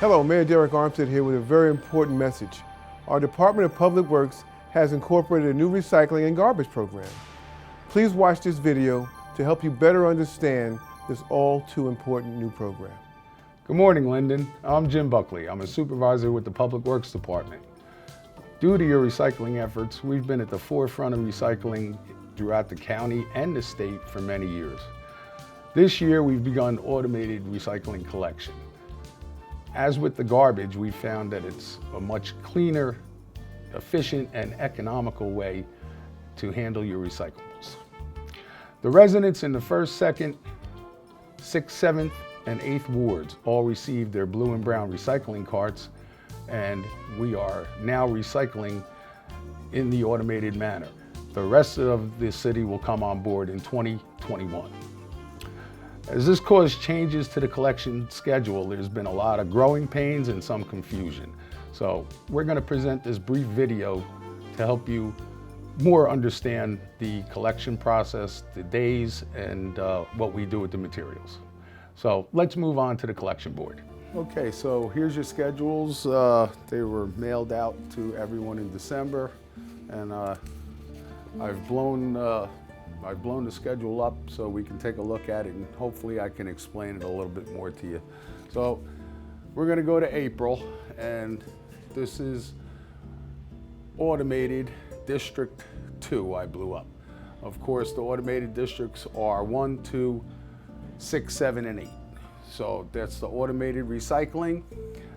Hello, Mayor Derek Armstead here with a very important message. Our Department of Public Works has incorporated a new recycling and garbage program. Please watch this video to help you better understand this all too important new program. Good morning, Linden. I'm Jim Buckley. I'm a supervisor with the Public Works Department. Due to your recycling efforts, we've been at the forefront of recycling throughout the county and the state for many years. This year, we've begun automated recycling collection. As with the garbage, we found that it's a much cleaner, efficient, and economical way to handle your recyclables. The residents in the 1st, 2nd, 6th, 7th, and 8th wards all received their blue and brown recycling carts, and we are now recycling in the automated manner. The rest of the city will come on board in 2021. As this caused changes to the collection schedule, there's been a lot of growing pains and some confusion. So we're going to present this brief video to help you more understand the collection process, the days, and what we do with the materials. So let's move on to the collection board. Okay, so here's your schedules. They were mailed out to everyone in December, and I've blown the schedule up so we can take a look at it, and hopefully I can explain it a little bit more to you. So we're going to go to April, and this is automated District 2 I blew up. Of course, the automated districts are 1, 2, 6, 7, and 8. So that's the automated recycling,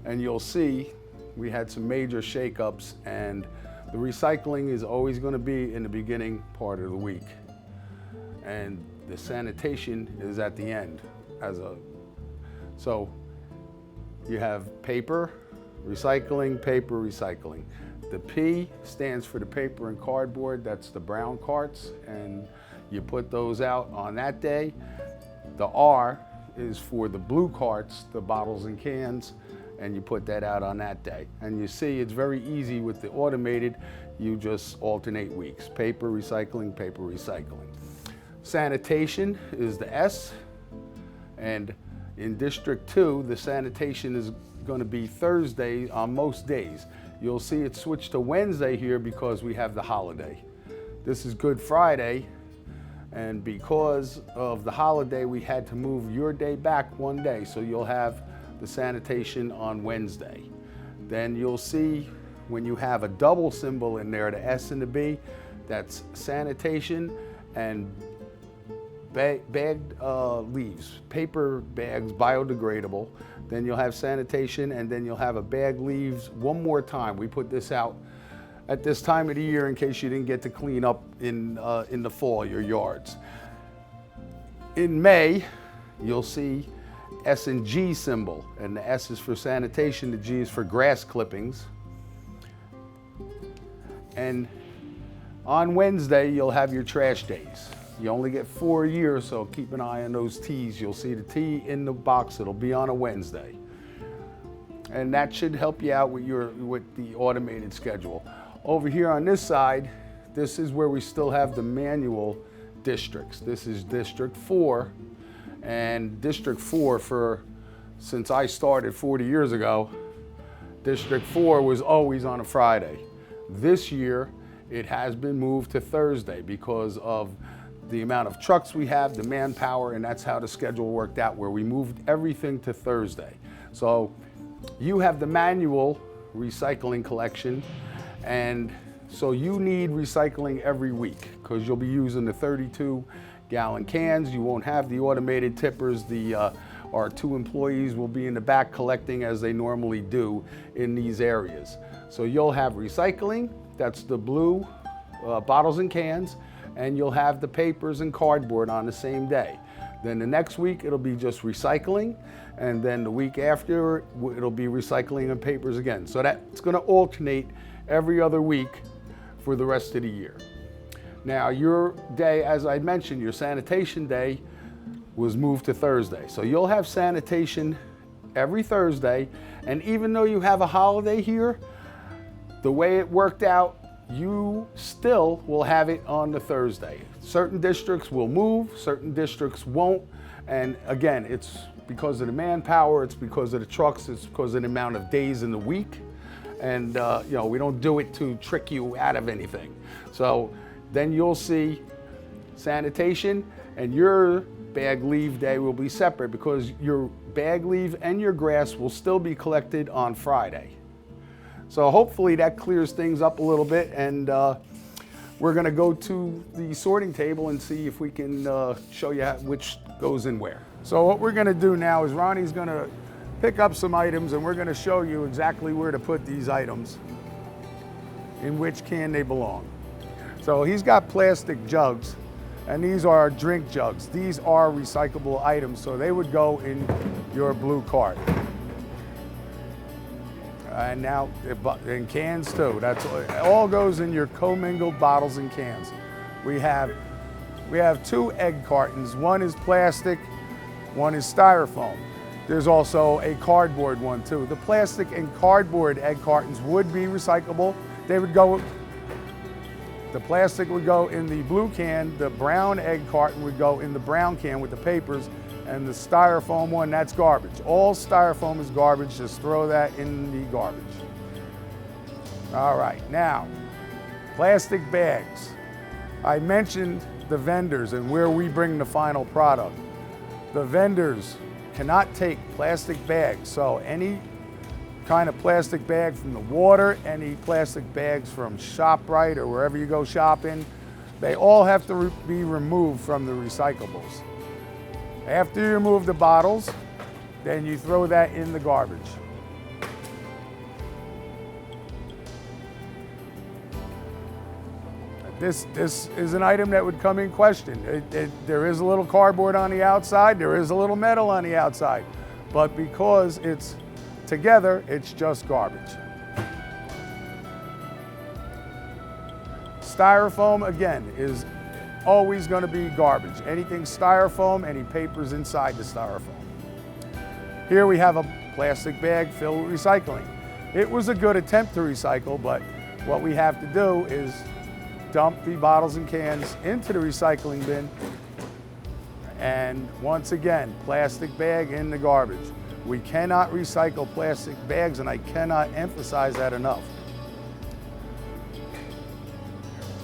and you'll see we had some major shakeups, and the recycling is always going to be in the beginning part of the week, and the sanitation is at the end. So you have paper recycling, paper recycling. The P stands for the paper and cardboard. That's the brown carts, and you put those out on that day. The R is for the blue carts, the bottles and cans, and you put that out on that day. And you see it's very easy with the automated. You just alternate weeks. Paper recycling, paper recycling. Sanitation is the S, and in District 2, the sanitation is going to be Thursday on most days. You'll see it switched to Wednesday here because we have the holiday. This is Good Friday, and because of the holiday, we had to move your day back one day, so you'll have the sanitation on Wednesday. Then you'll see when you have a double symbol in there, the S and the B, that's sanitation and bagged leaves, paper bags, biodegradable. Then you'll have sanitation, and then you'll have a bag leaves one more time. We put this out at this time of the year in case you didn't get to clean up in the fall, your yards. In May, you'll see S and G symbol, and the S is for sanitation, the G is for grass clippings. And on Wednesday, you'll have your trash days. You only get 4 a year, so keep an eye on those T's. You'll see the T in the box. It'll be on a Wednesday. And that should help you out with the automated schedule. Over here on this side, this is where we still have the manual districts. This is District 4. And District 4, since I started 40 years ago, District 4 was always on a Friday. This year, it has been moved to Thursday because of the amount of trucks we have, the manpower, and that's how the schedule worked out, where we moved everything to Thursday. So you have the manual recycling collection, and so you need recycling every week because you'll be using the 32-gallon cans. You won't have the automated tippers. Our 2 employees will be in the back collecting as they normally do in these areas. So you'll have recycling, that's the blue bottles and cans, and you'll have the papers and cardboard on the same day. Then the next week it'll be just recycling, and then the week after it'll be recycling and papers again. So that's going to alternate every other week for the rest of the year. Now your day, as I mentioned, your sanitation day was moved to Thursday. So you'll have sanitation every Thursday, and even though you have a holiday here, the way it worked out, you still will have it on the Thursday. Certain districts will move, certain districts won't, and again, it's because of the manpower, it's because of the trucks, it's because of the amount of days in the week. And you know, we don't do it to trick you out of anything. So then you'll see sanitation, and your bag leave day will be separate because your bag leave and your grass will still be collected on Friday. So hopefully that clears things up a little bit, and we're gonna go to the sorting table and see if we can show you which goes in where. So what we're gonna do now is Ronnie's gonna pick up some items, and we're gonna show you exactly where to put these items, in which can they belong. So he's got plastic jugs, and these are drink jugs. These are recyclable items, so they would go in your blue cart. And now, in cans too. That's all goes in your commingled bottles and cans. We have 2 egg cartons. One is plastic, one is styrofoam. There's also a cardboard one too. The plastic and cardboard egg cartons would be recyclable. They would go, the plastic would go in the blue can, the brown egg carton would go in the brown can with the papers, and the styrofoam one, that's garbage. All styrofoam is garbage, just throw that in the garbage. All right, now, plastic bags. I mentioned the vendors and where we bring the final product. The vendors cannot take plastic bags, so any kind of plastic bag from the water, any plastic bags from ShopRite or wherever you go shopping, they all have to be removed from the recyclables. After you remove the bottles, then you throw that in the garbage. This is an item that would come in question. There is a little cardboard on the outside, there is a little metal on the outside, but because it's together, it's just garbage. Styrofoam, again, is always going to be garbage. Anything styrofoam, any papers inside the styrofoam. Here we have a plastic bag filled with recycling. It was a good attempt to recycle, but what we have to do is dump the bottles and cans into the recycling bin, and once again, plastic bag in the garbage. We cannot recycle plastic bags, and I cannot emphasize that enough.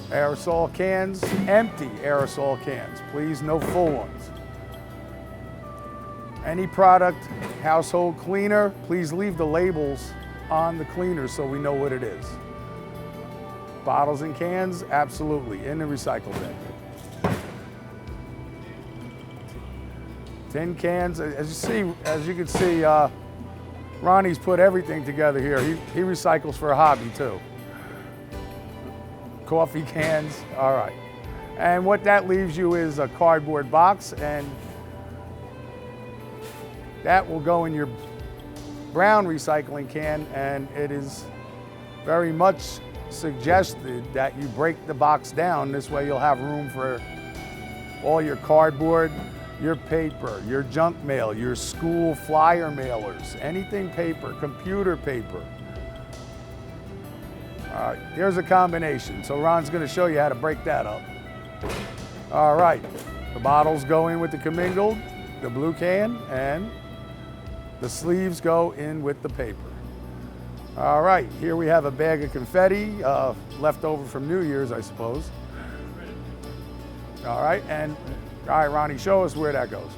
Aerosol cans, empty aerosol cans, please, no full ones. Any product, household cleaner, please leave the labels on the cleaner so we know what it is. Bottles and cans, absolutely, in the recycle bin. Tin cans, as you can see, Ronnie's put everything together here. He recycles for a hobby too. Coffee cans, all right. And what that leaves you is a cardboard box, and that will go in your brown recycling can, and it is very much suggested that you break the box down. This way you'll have room for all your cardboard, your paper, your junk mail, your school flyer mailers, anything paper, computer paper. All right, here's a combination. So Ron's gonna show you how to break that up. All right, the bottles go in with the commingled, the blue can, and the sleeves go in with the paper. All right, here we have a bag of confetti, left over from New Year's, I suppose. All right, and all right, Ronnie, show us where that goes.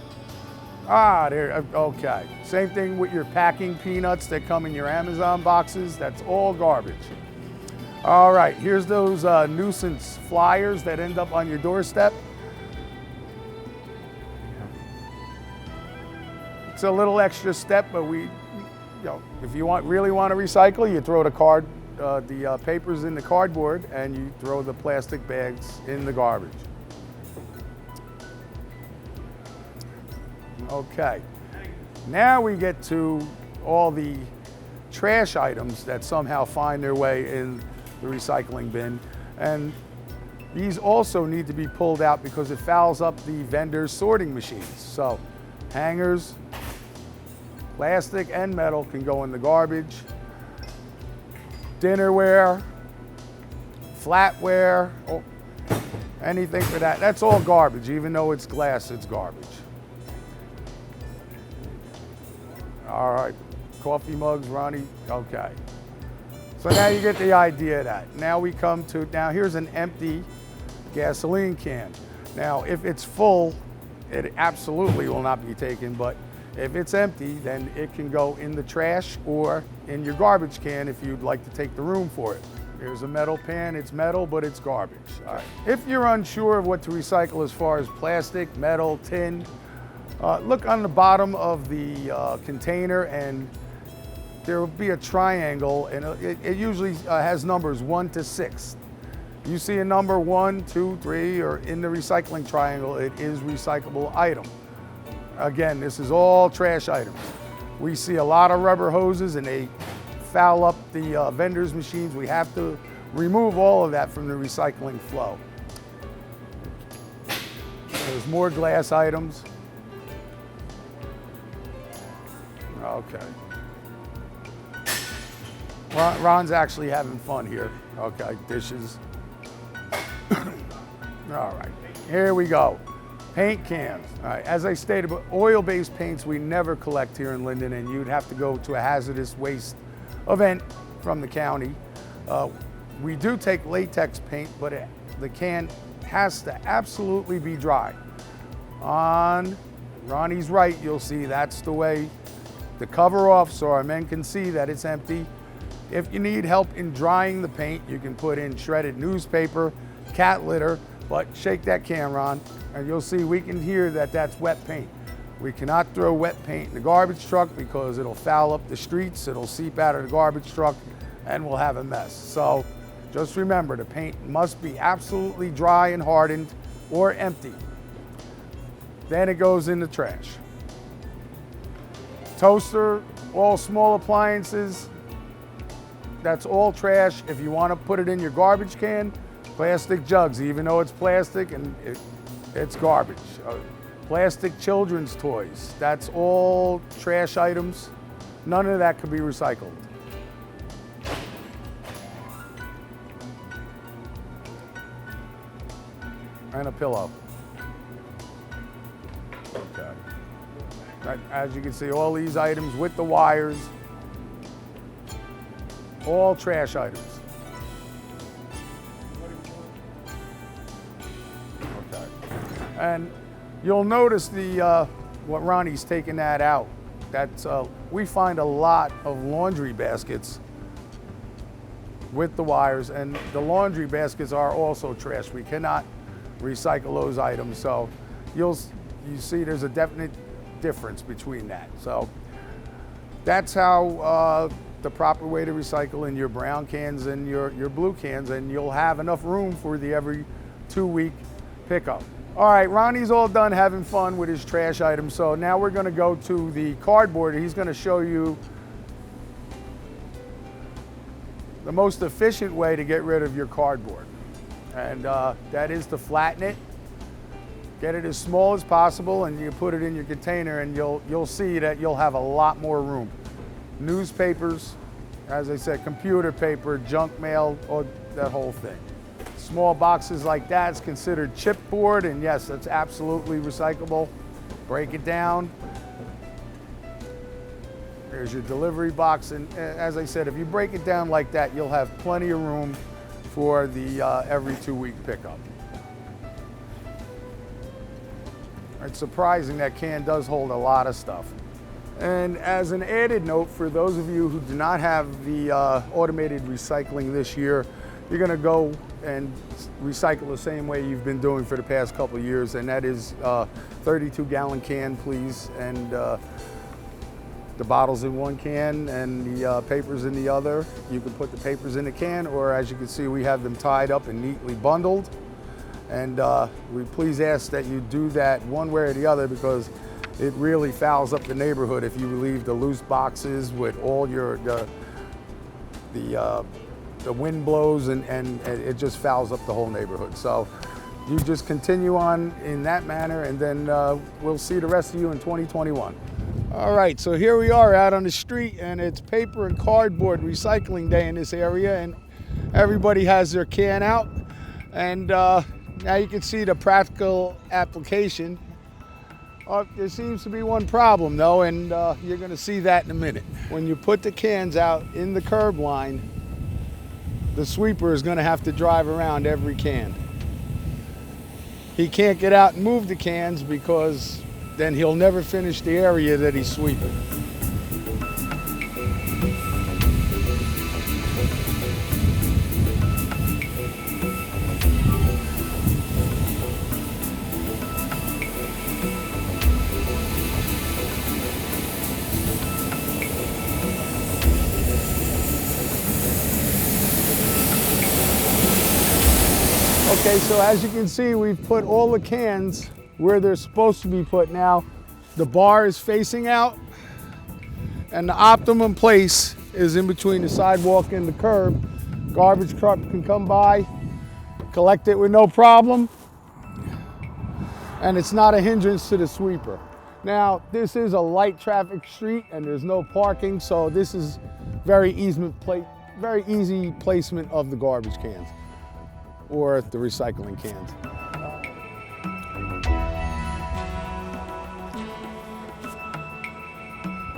Ah, there, okay. Same thing with your packing peanuts that come in your Amazon boxes, that's all garbage. All right, here's those nuisance flyers that end up on your doorstep. It's a little extra step, but if you really want to recycle, you throw the papers in the cardboard, and you throw the plastic bags in the garbage. Okay, now we get to all the trash items that somehow find their way in the recycling bin, and these also need to be pulled out because it fouls up the vendor's sorting machines. So hangers, plastic and metal can go in the garbage. Dinnerware, flatware, anything for that, that's all garbage. Even though it's glass, it's garbage. All right, coffee mugs, Ronnie, okay. So now you get the idea of that. Now we come to, now here's an empty gasoline can. Now if it's full, it absolutely will not be taken, but if it's empty, then it can go in the trash or in your garbage can if you'd like to take the room for it. Here's a metal pan, it's metal, but it's garbage. All right. If you're unsure of what to recycle as far as plastic, metal, tin, look on the bottom of the container and there will be a triangle and it usually has numbers 1 to 6. You see a number 1, 2, 3, or in the recycling triangle, it is recyclable item. Again, this is all trash items. We see a lot of rubber hoses and they foul up the vendors' machines. We have to remove all of that from the recycling flow. There's more glass items. Okay. Ron's actually having fun here. Okay, dishes. All right, here we go. Paint cans. All right, as I stated, but oil-based paints we never collect here in Linden, and you'd have to go to a hazardous waste event from the county. We do take latex paint, but the can has to absolutely be dry. On Ronnie's right, you'll see that's the way to cover off so our men can see that it's empty. If you need help in drying the paint, you can put in shredded newspaper, cat litter, but shake that can, Ron, and you'll see we can hear that that's wet paint. We cannot throw wet paint in the garbage truck because it'll foul up the streets, it'll seep out of the garbage truck, and we'll have a mess. So just remember, the paint must be absolutely dry and hardened or empty. Then it goes in the trash. Toaster, all small appliances, that's all trash. If you want to put it in your garbage can, plastic jugs, even though it's plastic and it's garbage. Plastic children's toys, that's all trash items. None of that could be recycled. And a pillow. Okay. As you can see, all these items with the wires, all trash items. Okay. And you'll notice what Ronnie's taking that out. That's we find a lot of laundry baskets with the wires, and the laundry baskets are also trash. We cannot recycle those items, so you see there's a definite difference between that. So that's how the proper way to recycle in your brown cans and your blue cans, and you'll have enough room for the every 2-week pickup. All right, Ronnie's all done having fun with his trash items, so now we're gonna go to the cardboard. He's gonna show you the most efficient way to get rid of your cardboard. And that is to flatten it, get it as small as possible, and you put it in your container, and you'll see that you'll have a lot more room. Newspapers, as I said, computer paper, junk mail, or that whole thing. Small boxes like that is considered chipboard, and yes, that's absolutely recyclable. Break it down. There's your delivery box, and as I said, if you break it down like that, you'll have plenty of room for the every 2-week pickup. It's surprising that can does hold a lot of stuff. And as an added note, for those of you who do not have the automated recycling this year, you're gonna go and recycle the same way you've been doing for the past couple of years, and that is 32-gallon can, please, and the bottles in one can and the papers in the other. You can put the papers in the can, or as you can see, we have them tied up and neatly bundled. And we please ask that you do that one way or the other, because it really fouls up the neighborhood if you leave the loose boxes with all your the wind blows and it just fouls up the whole neighborhood. So you just continue on in that manner, and then we'll see the rest of you in 2021. All right, so here we are out on the street, and it's paper and cardboard recycling day in this area, and everybody has their can out, and now you can see the practical application. There seems to be one problem though, and you're gonna see that in a minute. When you put the cans out in the curb line, the sweeper is gonna have to drive around every can. He can't get out and move the cans because then he'll never finish the area that he's sweeping. Okay, so as you can see, we've put all the cans where they're supposed to be put now. The bar is facing out, and the optimum place is in between the sidewalk and the curb. Garbage truck can come by, collect it with no problem, and it's not a hindrance to the sweeper. Now, this is a light traffic street and there's no parking, so this is very easy placement of the garbage cans or the recycling cans.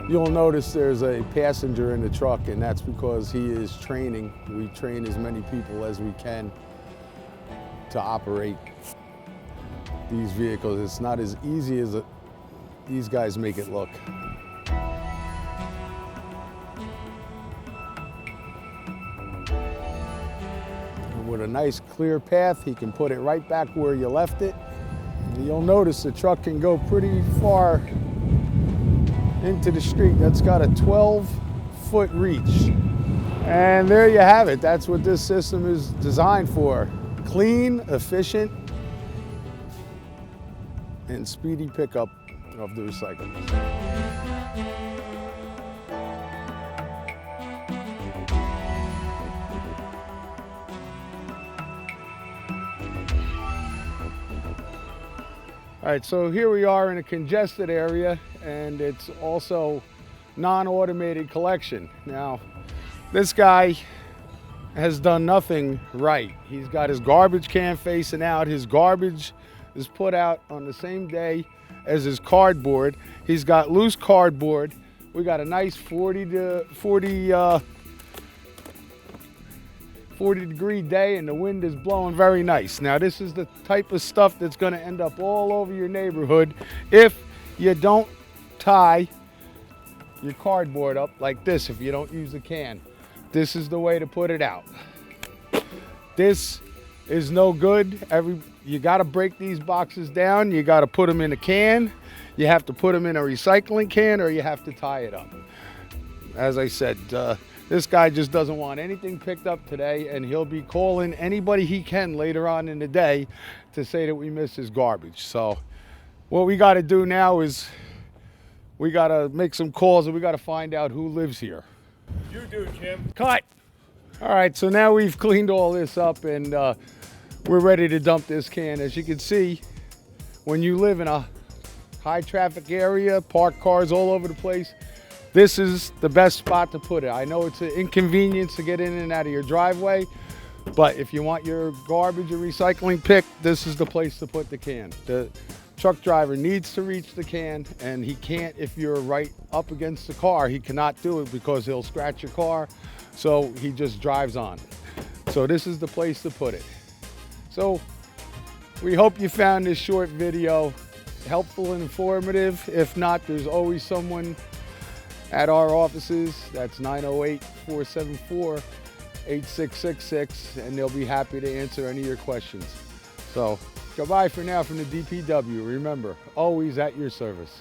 You'll notice there's a passenger in the truck, and that's because he is training. We train as many people as we can to operate these vehicles. It's not as easy as these guys make it look. With a nice clear path, he can put it right back where you left it. You'll notice the truck can go pretty far into the street. That's got a 12-foot reach. And there you have it. That's what this system is designed for. Clean, efficient, and speedy pickup of the recyclables. All right, so here we are in a congested area, and it's also non-automated collection. Now, this guy has done nothing right. He's got his garbage can facing out. His garbage is put out on the same day as his cardboard. He's got loose cardboard. We got a nice 40 degree day, and the wind is blowing very nice. Now, this is the type of stuff that's going to end up all over your neighborhood if you don't tie your cardboard up like this. If you don't use a can, this is the way to put it out. This is no good. You got to break these boxes down. You got to put them in a can. You have to put them in a recycling can, or you have to tie it up. As I said, this guy just doesn't want anything picked up today, and he'll be calling anybody he can later on in the day to say that we missed his garbage. So what we got to do now is we got to make some calls, and we got to find out who lives here. You do, Jim. Cut. All right, so now we've cleaned all this up, and we're ready to dump this can. As you can see, when you live in a high traffic area, parked cars all over the place, this is the best spot to put it. I know it's an inconvenience to get in and out of your driveway, but if you want your garbage or recycling picked, this is the place to put the can. The truck driver needs to reach the can, and he can't if you're right up against the car. He cannot do it because he'll scratch your car, so he just drives on. So this is the place to put it. So we hope you found this short video helpful and informative. If not, there's always someone at our offices. That's 908-474-8666, and they'll be happy to answer any of your questions. So goodbye for now from the DPW. Remember, always at your service.